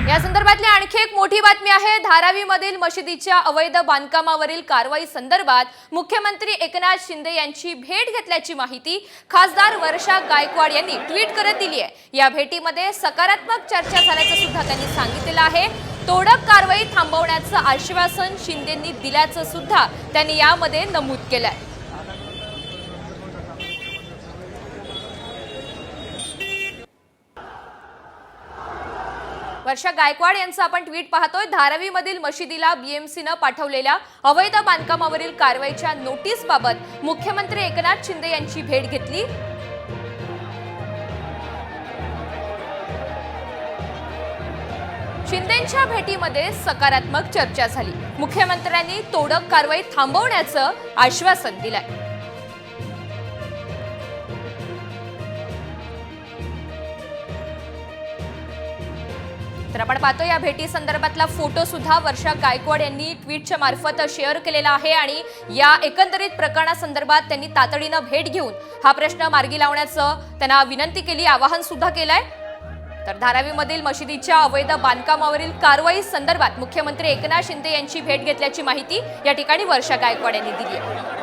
या संदर्भातली आणखी एक मोठी बातमी आहे। धारावीमधील मशिदीच्या अवैध बांधकामावरील कारवाई संदर्भात मुख्यमंत्री एकनाथ शिंदे यांची भेट घेतल्याची माहिती खासदार वर्षा गायकवाड यांनी ट्विट करत दिली आहे। या भेटीमध्ये सकारात्मक चर्चा झाल्याचं सुद्धा त्यांनी सांगितलं आहे। तोडक कारवाई थांबवण्याचं आश्वासन शिंदेंनी दिल्याचं सुद्धा त्यांनी यामध्ये नमूद केलंय। वर्षा गायकवाड यांचा आपण ट्विट पाहतोय। धारावीमधील मशिदीला बीएमसीने पाठवलेल्या अवैध बांधकामावरील कारवाईच्या नोटीसबाबत मुख्यमंत्री एकनाथ शिंदे यांची भेट घेतली। शिंदेंच्या भेटीमध्ये सकारात्मक चर्चा झाली। मुख्यमंत्र्यांनी तोडक कारवाई थांबवण्याचं आश्वासन दिलंय। तर आपण पाहतो या भेटी संदर्भातला फोटो सुद्धा वर्षा गायकवाड यांनी ट्विटच्या मार्फत शेअर केलेला आहे आणि या एकंदरीत प्रकरणासंदर्भात त्यांनी तातडीने भेट घेऊन हा प्रश्न मार्गी लावण्याचं त्यांना विनंती केली, आवाहन सुद्धा केलंय। तर धारावीमधील मशिदीच्या अवैध बांधकामावरील कारवाई संदर्भात मुख्यमंत्री एकनाथ शिंदे यांची भेट घेतल्याची माहिती या ठिकाणी वर्षा गायकवाड यांनी दिली आहे।